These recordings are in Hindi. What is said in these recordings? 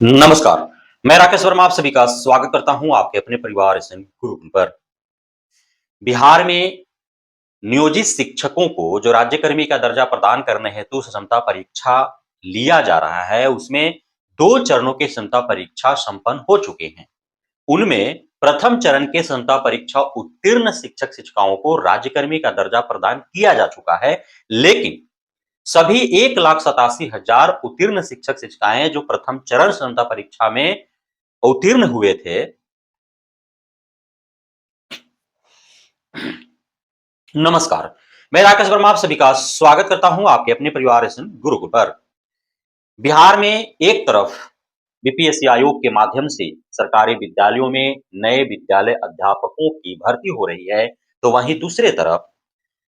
नमस्कार। मैं राकेश वर्मा आप सभी का स्वागत करता हूं आपके अपने परिवार एसएन गुरुकुल पर। बिहार में नियोजित शिक्षकों को जो राज्यकर्मी का दर्जा प्रदान करने हेतु क्षमता परीक्षा लिया जा रहा है, उसमें 2 चरणों के क्षमता परीक्षा संपन्न हो चुके हैं। उनमें प्रथम चरण के क्षमता परीक्षा उत्तीर्ण शिक्षक-शिक्षिकाओं को राज्यकर्मी का दर्जा प्रदान किया जा चुका है, लेकिन सभी 1,87,000 उत्तीर्ण शिक्षक-शिक्षिकाएं जो प्रथम चरण क्षमता परीक्षा में उत्तीर्ण हुए थे, नमस्कार। मैं राकेश वर्मा आप सभी का स्वागत करता हूं आपके अपने परिवार एसएन गुरुकुल पर। बिहार में एक तरफ बीपीएससी आयोग के माध्यम से सरकारी विद्यालयों में नए विद्यालय अध्यापकों की भर्ती हो रही है, तो वहीं दूसरे तरफ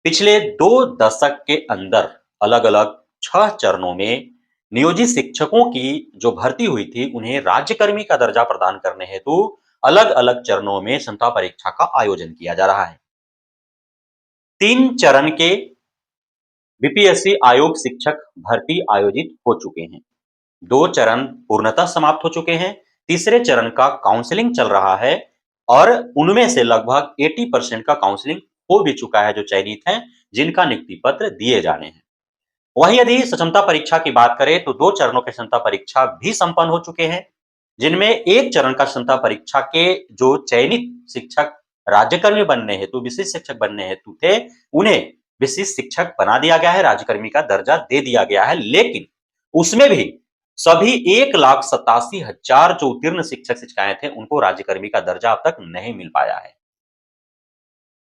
पिछले 2 दशक के अंदर अलग-अलग 6 चरणों में नियोजित शिक्षकों की जो भर्ती हुई थी, उन्हें राज्यकर्मी का दर्जा प्रदान करने हेतु अलग-अलग चरणों में क्षमता परीक्षा का आयोजन किया जा रहा है। 3 चरण के बीपीएससी आयोग शिक्षक भर्ती आयोजित हो चुके हैं। 2 चरण पूर्णतः समाप्त हो चुके हैं। तीसरे चरण का काउंसलिंग चल रहा है और उनमें से लगभग 80% का काउंसलिंग हो भी चुका है जो चयनित हैं, जिनका नियुक्ति पत्र दिए जाने हैं। वहीं यदि क्षमता परीक्षा की बात करें तो 2 चरणों के क्षमता परीक्षा भी संपन्न हो चुके हैं, जिनमें एक चरण का क्षमता परीक्षा के जो चयनित शिक्षक राज्यकर्मी बनने हेतु, विशिष्ट शिक्षक बनने हेतु थे, उन्हें विशिष्ट शिक्षक बना दिया गया है, राज्यकर्मी का दर्जा दे दिया गया है। लेकिन उसमें भी सभी 1,87,000 जो उत्तीर्ण शिक्षक-शिक्षिकाएं थे, उनको राज्यकर्मी का दर्जा अब तक नहीं मिल पाया है।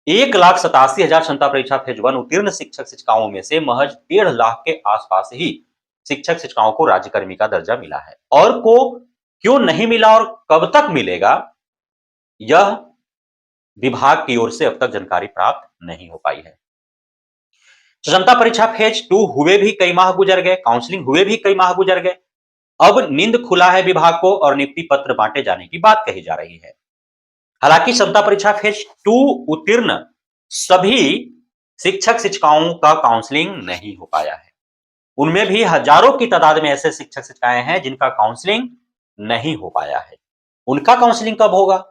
1,87,000 क्षमता परीक्षा फेज 1 उत्तीर्ण शिक्षक-शिक्षिकाओं में से महज 1.5 लाख के आसपास ही शिक्षक-शिक्षिकाओं को राज्यकर्मी का दर्जा मिला है। और को क्यों नहीं मिला और कब तक मिलेगा, यह विभाग की ओर से अब तक जानकारी प्राप्त नहीं हो पाई है। क्षमता परीक्षा फेज 2 हुए भी कई माह गुजर गए, काउंसलिंग हुए भी कई माह गुजर गए। अब नींद खुला है विभाग को और नियुक्ति पत्र बांटे जाने की बात कही जा रही है। हालांकि क्षमता परीक्षा फेज 2 उत्तीर्ण सभी शिक्षक-शिक्षिकाओं का काउंसलिंग नहीं हो पाया है। उनमें भी हजारों की तादाद में ऐसे शिक्षक-शिक्षिकाएं हैं जिनका काउंसलिंग नहीं हो पाया है। उनका काउंसलिंग कब होगा,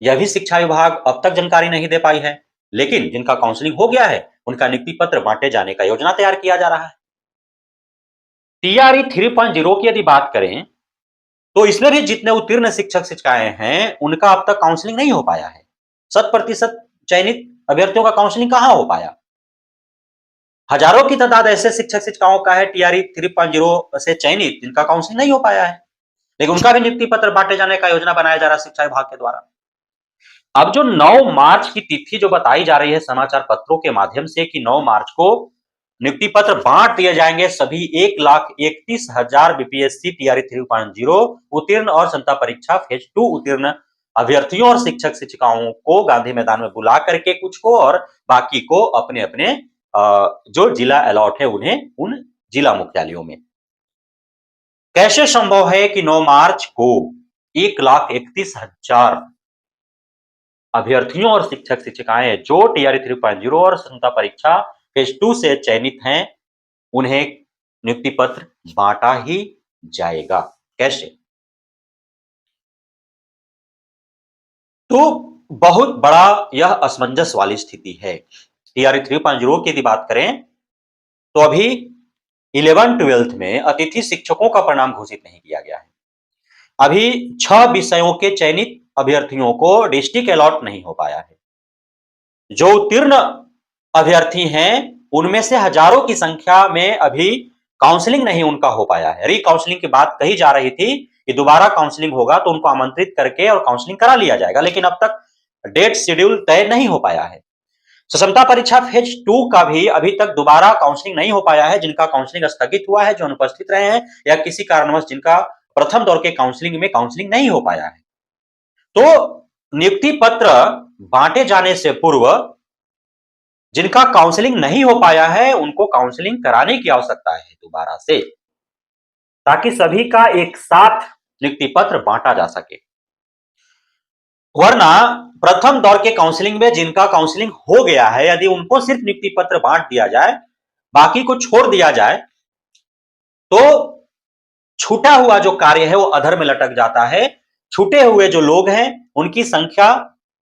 यह भी शिक्षा विभाग अब तक जानकारी नहीं दे पाई है। लेकिन जिनका काउंसलिंग हो गया है, उनका नियुक्ति पत्र बांटे जाने का योजना तैयार किया जा रहा है। टीआरई 3.0 की यदि बात करें, तो इसमें भी जितने उत्तीर्ण शिक्षक-शिक्षिकाएं हैं, उनका अब तक काउंसलिंग नहीं हो पाया है। 100% चयनित अभ्यर्थियों का काउंसलिंग कहां हो पाया? हजारों की तादाद ऐसे शिक्षक-शिक्षिकाओं का है टीआरई 3.0 से चयनित जिनका काउंसलिंग नहीं हो पाया है, लेकिन उनका भी नियुक्ति पत्र बांटे जाने का योजना बनाया जा रहा है शिक्षा विभाग के द्वारा। अब जो 9 मार्च की तिथि जो बताई जा रही है समाचार पत्रों के माध्यम से कि 9 मार्च को नियुक्ति पत्र बांट दिए जाएंगे सभी 1,31,000 बीपीएससी टीआरई 3.0 उत्तीर्ण और क्षमता परीक्षा फेज 2 उत्तीर्ण अभ्यर्थियों और शिक्षक शिक्षिकाओं को गांधी मैदान में बुला करके कुछ को और बाकी को अपने अपने जो जिला अलॉट है उन्हें उन जिला मुख्यालयों में। कैसे संभव है कि 9 मार्च को 1,31,000 अभ्यर्थियों और शिक्षक शिक्षिकाएं जो टीआरई 3.0 और क्षमता परीक्षा फेज 2 से चयनित हैं, उन्हें नियुक्ति पत्र बांटा ही जाएगा? कैसे? तो बहुत बड़ा यह असमंजस वाली स्थिति है। टीआरई 3.0 की यदि बात करें, तो अभी 11th-12th में अतिथि शिक्षकों का परिणाम घोषित नहीं किया गया है। अभी 6 विषयों के चयनित अभ्यर्थियों को डिस्ट्रिक्ट अलॉट नहीं हो पाया है। जो उत्तीर्ण अभ्यर्थी हैं, उनमें से हजारों की संख्या में अभी काउंसलिंग नहीं उनका हो पाया है। री काउंसलिंग की बात कही जा रही थी कि दोबारा काउंसलिंग होगा तो उनको आमंत्रित करके और काउंसलिंग करा लिया जाएगा, लेकिन अब तक डेट शेड्यूल तय नहीं हो पाया है। क्षमता परीक्षा फेज 2 का भी अभी तक दोबारा काउंसलिंग नहीं हो पाया है। जिनका काउंसलिंग स्थगित हुआ है, जो अनुपस्थित रहे हैं या किसी कारणवश जिनका प्रथम दौर के काउंसलिंग में काउंसलिंग नहीं हो पाया है, तो नियुक्ति पत्र बांटे जाने से पूर्व जिनका काउंसलिंग नहीं हो पाया है, उनको काउंसलिंग कराने की आवश्यकता है दोबारा से, ताकि सभी का एक साथ नियुक्ति पत्र बांटा जा सके। वरना प्रथम दौर के काउंसलिंग में जिनका काउंसलिंग हो गया है, यदि उनको सिर्फ नियुक्ति पत्र बांट दिया जाए, बाकी को छोड़ दिया जाए, तो छूटा हुआ जो कार्य है वो अधर में लटक जाता है। छूटे हुए जो लोग हैं उनकी संख्या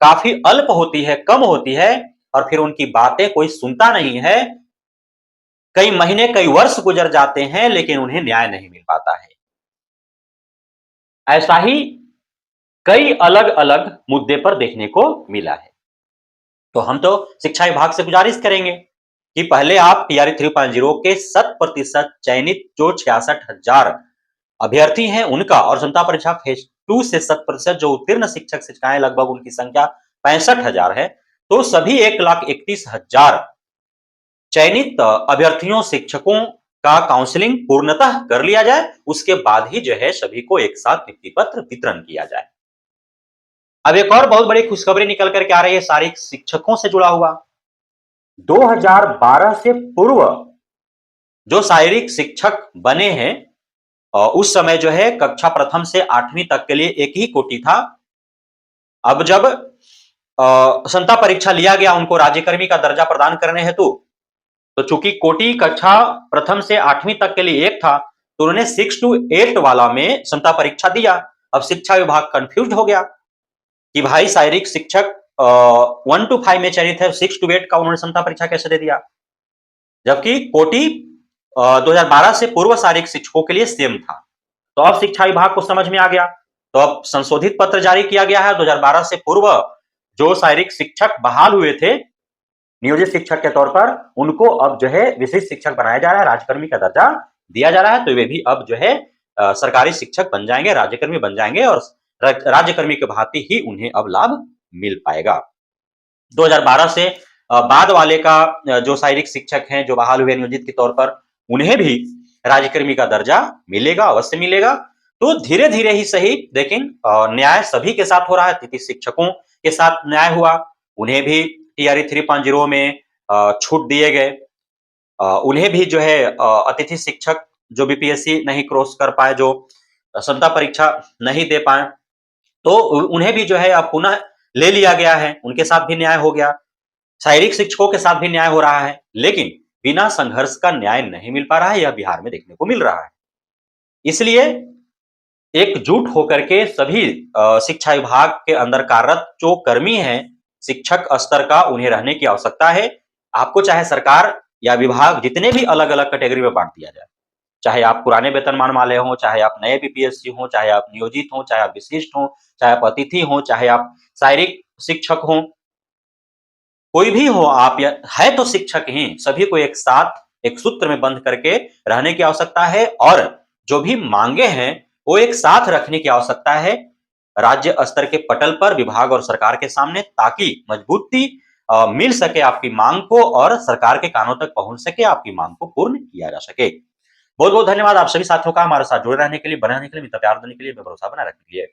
काफी अल्प होती है, कम होती है और फिर उनकी बातें कोई सुनता नहीं है। कई महीने, कई वर्ष गुजर जाते हैं लेकिन उन्हें न्याय नहीं मिल पाता है। ऐसा ही कई अलग-अलग मुद्दे पर देखने को मिला है। तो हम तो शिक्षा विभाग से गुजारिश करेंगे कि पहले आप टीआरई 3.0 के 100% चयनित जो 66,000 अभ्यर्थी हैं उनका और क्षमता परीक्षा फेज 2 से 100% जो उत्तीर्ण शिक्षक शिक्षिकाएं लगभग उनकी संख्या 65,000 है, तो सभी 1,31,000 चयनित अभ्यर्थियों शिक्षकों का काउंसलिंग पूर्णतः कर लिया जाए। उसके बाद ही जो है सभी को एक साथ नियुक्ति पत्र वितरण किया जाए। अब एक और बहुत बड़ी खुशखबरी निकल कर के आ रही है शारीरिक शिक्षकों से जुड़ा हुआ। 2012 से पूर्व जो शारीरिक शिक्षक बने हैं उस समय जो है कक्षा प्रथम से 8वीं तक के लिए एक ही कोटि था। अब जब क्षमता परीक्षा लिया गया उनको राज्यकर्मी का दर्जा प्रदान करने हेतु, तो चूंकि कोटि कक्षा प्रथम से 8वीं तक के लिए एक था, तो उन्होंने 6 to 8 वाला में क्षमता परीक्षा दिया। अब शिक्षा विभाग कंफ्यूज हो गया कि भाई शारीरिक शिक्षक 1 to 5 में चयनित है, 6 to 8 का उन्होंने क्षमता परीक्षा कैसे दे दिया? जबकि कोटि 2012 से पूर्व शारीरिक शिक्षकों के लिए सेम था। तो अब शिक्षा विभाग को समझ में आ गया, तो अब संशोधित पत्र जारी किया गया है। 2012 से पूर्व जो शारीरिक शिक्षक बहाल हुए थे नियोजित शिक्षक के तौर पर, उनको अब जो है विशिष्ट शिक्षक बनाया जा रहा है, राज्यकर्मी का दर्जा दिया जा रहा है। तो वे भी अब जो है सरकारी शिक्षक बन जाएंगे, राज्यकर्मी बन जाएंगे और राज्यकर्मी के भांति ही उन्हें अब लाभ मिल पाएगा। 2012 से बाद वाले का जो शारीरिक शिक्षक हैं जो बहाल हुए नियोजित के तौर पर, उन्हें भी राज्यकर्मी का दर्जा मिलेगा, अवश्य मिलेगा। तो धीरे धीरे ही सही, लेकिन न्याय सभी के साथ हो रहा है। अतिथि शिक्षकों के साथ न्याय हुआ, उन्हें भी टीआरई 3.0 में छूट दिए गए। उन्हें भी जो है अतिथि शिक्षक जो बीपीएससी नहीं क्रॉस कर पाए, जो क्षमता परीक्षा नहीं दे पाए, तो उन्हें भी जो है अब पुनः ले लिया गया है, उनके साथ भी न्याय हो गया। शारीरिक शिक्षकों के साथ भी न्याय हो रहा है, लेकिन बिना संघर्ष का न्याय नहीं मिल पा रहा है, यह बिहार में देखने को मिल रहा है। इसलिए एकजुट होकर के सभी शिक्षा विभाग के अंदर कार्यरत जो कर्मी हैं, शिक्षक स्तर का, उन्हें रहने की आवश्यकता है। आपको चाहे सरकार या विभाग जितने भी अलग-अलग कैटेगरी में बांट दिया जाए, चाहे आप पुराने वेतनमान वाले हों, चाहे आप नए बीपीएससी हों, चाहे आप नियोजित हों, चाहे आप विशिष्ट हों, चाहे आप अतिथि हों, चाहे आप शारीरिक शिक्षक हों, कोई भी हो आप, या है तो शिक्षक ही, सभी को एक साथ एक सूत्र में बंध करके रहने की आवश्यकता है और जो भी मांगे हैं वो एक साथ रखने की आवश्यकता है राज्य स्तर के पटल पर, विभाग और सरकार के सामने, ताकि मजबूती मिल सके आपकी मांग को और सरकार के कानों तक पहुंच सके, आपकी मांग को पूर्ण किया जा सके। बहुत बहुत धन्यवाद आप सभी साथियों का हमारे साथ जुड़े रहने के लिए, बने रहने के लिए, मित्र प्यार देने के लिए, भरोसा बनाए रखने के लिए।